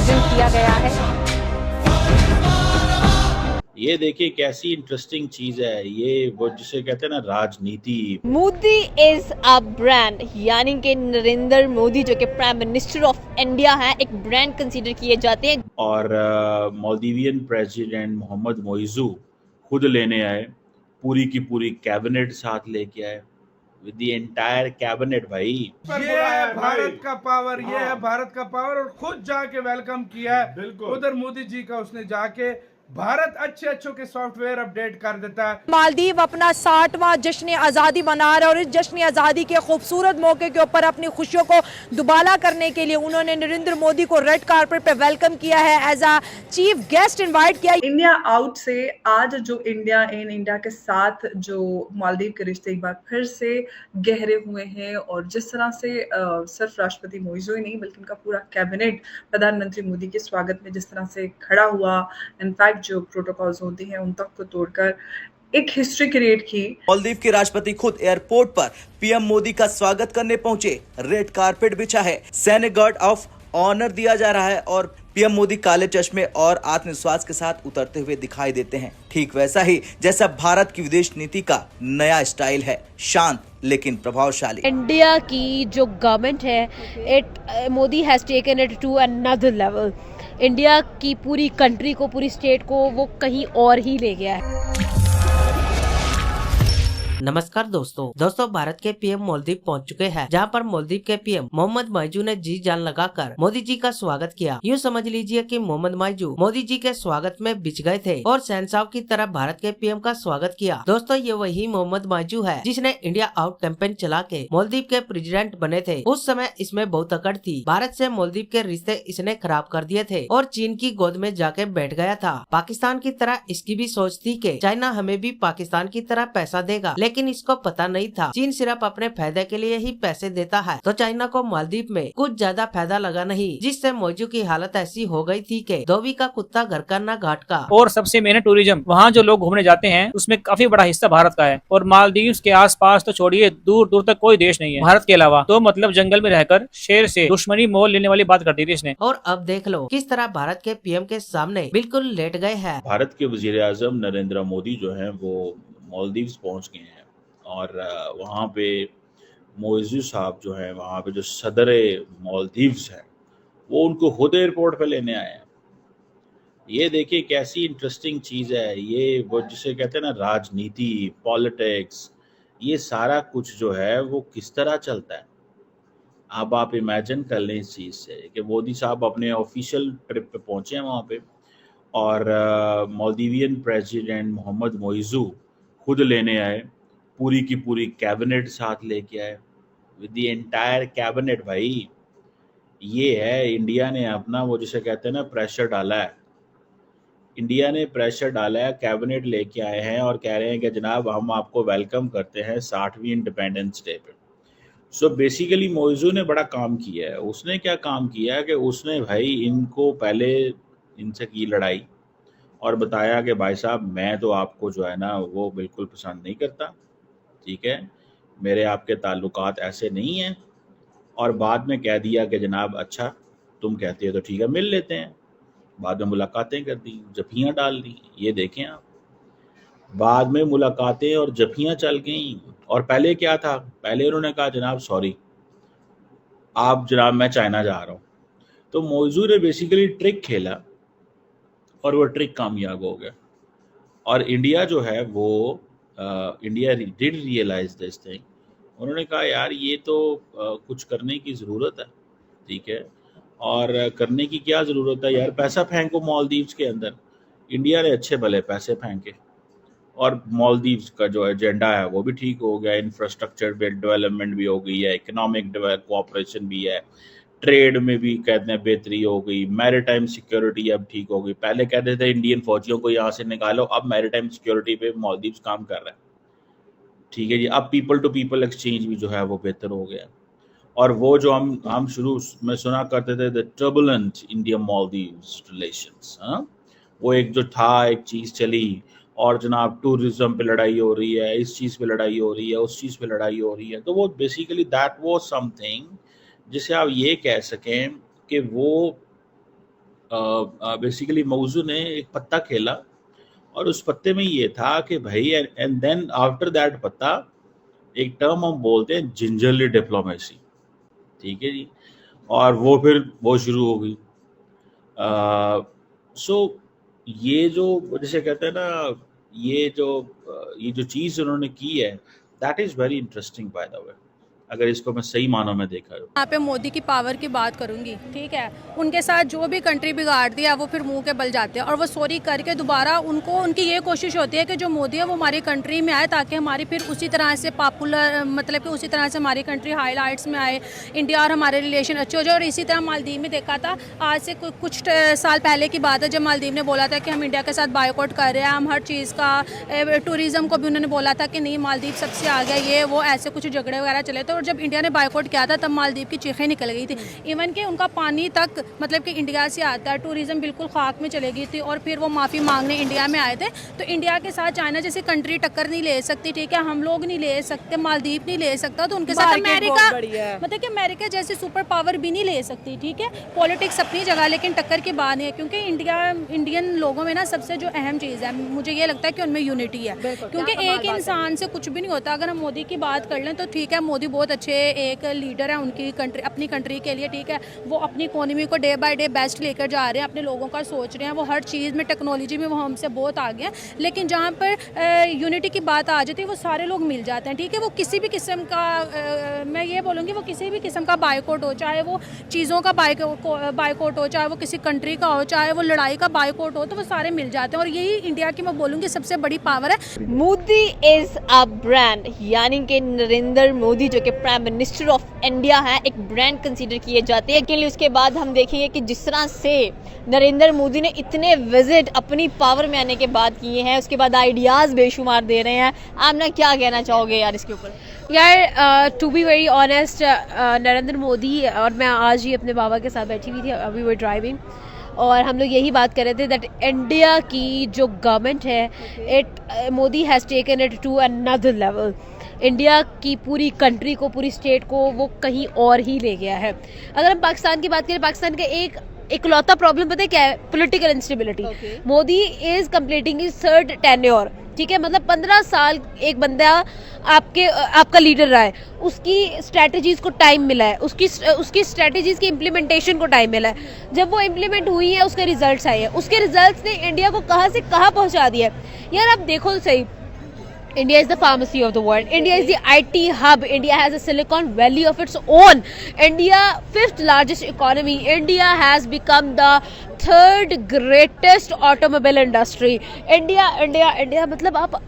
Present किया गया है। ये देखिए कैसी इंटरेस्टिंग चीज है ये, वो जिसे कहते हैं ना राजनीति। मोदी इज अ ब्रांड, यानी कि नरेंद्र मोदी जो कि प्राइम मिनिस्टर ऑफ इंडिया है, एक ब्रांड कंसीडर किए जाते हैं। और मालदीवियन प्रेसिडेंट मोहम्मद मोइजू खुद लेने आए, पूरी की पूरी कैबिनेट साथ लेके आए, विद द एंटायर कैबिनेट भाई। ये है भारत का पावर, ये है भारत का पावर। और खुद जाके वेलकम किया है उधर मोदी जी का, उसने जाके भारत अच्छे अच्छों के सॉफ्टवेयर अपडेट कर देता है। मालदीव अपना 60वां जश्न आज़ादी मना रहा है और इस जश्न आज़ादी के खूबसूरत मौके के ऊपर अपनी खुशियों को दुबाला करने के लिए उन्होंने नरेंद्र मोदी को रेड कारपेट पे वेलकम किया है, as a chief guest invite किया। इंडिया आउट से आज जो इंडिया इन इंडिया के साथ जो मालदीव के रिश्ते एक बार फिर से गहरे हुए हैं, और जिस तरह से सिर्फ राष्ट्रपति मोइजू ही नहीं बल्कि उनका पूरा कैबिनेट प्रधानमंत्री मोदी के स्वागत में जिस तरह से खड़ा हुआ, इनफैक्ट जो प्रोटोकॉल्स होते हैं उन तक को तोड़कर एक हिस्ट्री क्रिएट की। मालदीव के राष्ट्रपति खुद एयरपोर्ट पर पीएम मोदी का स्वागत करने पहुंचे, रेड कारपेट बिछा है, सैनिक गार्ड ऑफ ऑनर दिया जा रहा है और पीएम मोदी काले चश्मे और आत्मविश्वास के साथ उतरते हुए दिखाई देते हैं, ठीक वैसा ही जैसा भारत की विदेश नीति का नया स्टाइल है, शांत लेकिन प्रभावशाली। इंडिया की जो गवर्नमेंट है, Modi has taken it to another level. India की पूरी कंट्री को, पूरी स्टेट को वो कहीं और ही ले गया है। नमस्कार दोस्तों भारत के पीएम मालदीव पहुंच चुके हैं, जहां पर मालदीव के पीएम मोहम्मद मोइजू ने जी जान लगाकर मोदी जी का स्वागत किया। यूँ समझ लीजिए कि मोहम्मद मोइजू मोदी जी के स्वागत में बिछ गए थे और शहंशाह की तरह भारत के पीएम का स्वागत किया। दोस्तों ये वही मोहम्मद मोइजू है जिसने इंडिया आउट कैंपेन चला के मालदीव के प्रेसिडेंट बने थे। उस समय इसमें बहुत अकड़ थी, भारत से मालदीव के रिश्ते इसने खराब कर दिए थे और चीन की गोद में जाके बैठ गया था। पाकिस्तान की तरह इसकी भी सोच थी कि चाइना हमें भी पाकिस्तान की तरह पैसा देगा, लेकिन इसको पता नहीं था चीन सिर्फ अपने फायदे के लिए ही पैसे देता है। तो चाइना को मालदीव में कुछ ज्यादा फायदा लगा नहीं, जिससे मोइजू की हालत ऐसी हो गई थी कि धोबी का कुत्ता घर का ना घाट का। और सबसे मेन टूरिज्म, वहाँ जो लोग घूमने जाते हैं उसमें काफी बड़ा हिस्सा भारत का है। और मालदीव के आसपास तो छोड़िए, दूर दूर तक कोई देश नहीं है भारत के अलावा। तो मतलब जंगल में रहकर शेर से दुश्मनी मोल लेने वाली बात कर दी थी इसने। और अब देख लो किस तरह भारत के पीएम के सामने बिल्कुल लेट गए हैं। भारत के वजीर आजम नरेंद्र मोदी जो हैं वो मालदीव्स पहुंच गए हैं और वहाँ पे मोइजू साहब जो हैं, वहाँ पे जो सदर मालदीव्स हैं, वो उनको खुद एयरपोर्ट पे लेने आए हैं। ये देखिए कैसी इंटरेस्टिंग चीज़ है ये, वो जिसे कहते हैं ना राजनीति, पॉलिटिक्स, ये सारा कुछ जो है वो किस तरह चलता है। अब आप इमेजिन कर लें इस चीज़ से कि मोदी साहब अपने ऑफिशियल ट्रिप पे पहुँचे हैं वहाँ पे और मालदीवियन प्रेसिडेंट मोहम्मद मोइजू खुद लेने आए, पूरी की पूरी कैबिनेट साथ लेके आए, विद द एंटायर कैबिनेट भाई। ये है इंडिया ने अपना वो जिसे कहते हैं ना प्रेशर डाला है, इंडिया ने प्रेशर डाला है, कैबिनेट लेके आए हैं और कह रहे हैं कि जनाब हम आपको वेलकम करते हैं 60वीं इंडिपेंडेंस डे पे। सो बेसिकली मोइजू ने बड़ा काम किया है। उसने क्या काम किया है कि उसने भाई इनको पहले इनसे की लड़ाई और बताया कि भाई साहब मैं तो आपको जो है ना वो बिल्कुल पसंद नहीं करता, ठीक है, मेरे आपके ताल्लुकात ऐसे नहीं हैं। और बाद में कह दिया कि जनाब अच्छा तुम कहते हो तो ठीक है मिल लेते हैं। बाद में मुलाकातें कर दी, जफियाँ डाल दी। ये देखें आप, बाद में मुलाकातें और जफियाँ चल गई। और पहले क्या था, पहले उन्होंने कहा जनाब सॉरी आप जनाब मैं चाइना जा रहा हूँ। तो मोइजू ने बेसिकली ट्रिक खेला और वो ट्रिक कामयाब हो गया। और इंडिया जो है वो India did realise this thing. उन्होंने कहा यार ये तो कुछ करने की ज़रूरत है, ठीक है। और करने की क्या ज़रूरत है यार, पैसा फेंको मालदीव्स के अंदर। इंडिया ने अच्छे भले पैसे फेंके और मालदीव्स का जो एजेंडा है वो भी ठीक हो गया, इंफ्रास्ट्रक्चर डेवलपमेंट भी हो गई है, इकोनॉमिक कोऑपरेशन भी है, ट्रेड में भी कहते हैं बेहतरी हो गई, मैरीटाइम सिक्योरिटी अब ठीक हो गई। पहले कहते थे इंडियन फौजियों को यहाँ से निकालो, अब मैरीटाइम सिक्योरिटी पे मालदीव्स काम कर रहा है, ठीक है जी। अब पीपल टू पीपल एक्सचेंज भी जो है वो बेहतर हो गया। और वो जो हम शुरू में सुना करते थे the turbulent India Maldives relations, वो एक जो था एक चीज़ चली और जनाब टूरिज्म पे लड़ाई हो रही है, इस चीज़ पे लड़ाई हो रही है, उस चीज़ पे लड़ाई हो रही है। तो वो बेसिकली दैट वाज समथिंग जिसे आप ये कह सकें कि वो बेसिकली मौजू ने एक पत्ता खेला और उस पत्ते में ये था कि भाई एंड देन आफ्टर दैट पत्ता एक टर्म हम बोलते हैं जिंजरली डिप्लोमेसी, ठीक है जी, और वो फिर वो शुरू हो गई। सो ये जो जैसे कहते हैं ना, ये जो चीज़ उन्होंने की है, that is very interesting by the way, अगर इसको मैं सही मानों में देखा जाए। यहाँ पे मोदी की पावर की बात करूंगी, ठीक है। उनके साथ जो भी कंट्री बिगाड़ दिया वो फिर मुंह के बल जाते हैं और वो सॉरी करके दोबारा उनकी ये कोशिश होती है कि जो मोदी है वो हमारी कंट्री में आए ताकि हमारी फिर उसी तरह से पॉपुलर, मतलब कि उसी तरह से हमारी कंट्री हाईलाइट्स में आए, इंडिया और हमारे रिलेशन अच्छे हो जाए। और इसी तरह मालदीव में देखा था, आज से कुछ साल पहले की बात है, जब मालदीव ने बोला था कि हम इंडिया के साथ बायकॉट कर रहे हैं, हम हर चीज़ का, टूरिज़्म को भी उन्होंने बोला था कि नहीं मालदीव सबसे आ गया, ये वो ऐसे कुछ झगड़े वगैरह चले थे। और जब इंडिया ने बायकॉट किया था तब मालदीव की चीखें निकल गई थी, इवन कि उनका पानी तक मतलब कि इंडिया से आता है, टूरिज्म बिल्कुल खाक में चली गई थी। और फिर वो माफ़ी मांगने इंडिया में आए थे। तो इंडिया के साथ चाइना जैसी कंट्री टक्कर नहीं ले सकती, ठीक है, हम लोग नहीं ले सकते, मालदीव नहीं ले सकता, तो उनके साथ अमेरिका, मतलब कि अमेरिका जैसी सुपर पावर भी नहीं ले सकती, ठीक है। पॉलिटिक्स अपनी जगह, लेकिन टक्कर की बात नहीं है, क्योंकि इंडियन लोगों में ना सबसे जो अहम चीज़ है, मुझे ये लगता है कि उनमें यूनिटी है, क्योंकि एक इंसान से कुछ भी नहीं होता। अगर हम मोदी की बात कर लें तो ठीक है, मोदी बहुत अच्छे एक लीडर है उनकी कंट्री, अपनी कंट्री के लिए, ठीक है। वो अपनी इकोनॉमी को डे बाय डे बेस्ट लेकर जा रहे हैं, अपने लोगों का सोच रहे हैं, वो हर चीज़ में, टेक्नोलॉजी में वो हमसे बहुत आगे हैं। लेकिन जहाँ पर यूनिटी की बात आ जाती है वो सारे लोग मिल जाते हैं, ठीक है। वो किसी भी किस्म का, मैं ये बोलूँगी, वो किसी भी किस्म का बायकॉट हो, चाहे वो चीज़ों का बायकॉट हो, चाहे वो किसी कंट्री का हो, चाहे वो लड़ाई का बायकॉट हो, तो वो सारे मिल जाते हैं। और यही इंडिया की मैं बोलूँगी सबसे बड़ी पावर है। मोदी इज अ ब्रांड, यानी कि नरेंद्र मोदी जो कि प्राइम मिनिस्टर ऑफ इंडिया है, एक ब्रांड कंसीडर किए जाते हैं। लेकिन उसके बाद हम देखेंगे कि जिस तरह से नरेंद्र मोदी ने इतने विजिट अपनी पावर में आने के बाद किए हैं, उसके बाद आइडियाज़ बेशुमार दे रहे हैं। आपने क्या कहना चाहोगे यार इसके ऊपर? यार to be very honest, Narendra Modi, और मैं आज ही अपने बाबा के साथ बैठी हुई थी, अभी वो ड्राइविंग, और हम लोग यही बात कर रहे थे दैट इंडिया की जो गवर्नमेंट है, Modi has taken it to another level. India की पूरी कंट्री को, पूरी स्टेट को वो कहीं और ही ले गया है। अगर हम पाकिस्तान की बात करें, पाकिस्तान का एक इकलौता प्रॉब्लम पता है क्या है? Political instability. Modi is completing his third tenure, ठीक है, मतलब 15 साल एक बंदा आपका लीडर रहा है, उसकी स्ट्रेटजीज को टाइम मिला है, उसकी स्ट्रेटजीज की इम्प्लीमेंटेशन को टाइम मिला है। जब वो इम्प्लीमेंट हुई है, उसके रिजल्ट्स आए हैं, उसके रिजल्ट्स ने इंडिया को कहाँ से कहाँ पहुँचा दिया है। यार आप देखो तो सही, India is the pharmacy of the world. India is the IT hub. India has a Silicon Valley of its own. India, 5th largest economy. India has become the 3rd greatest automobile industry. India मतलब आप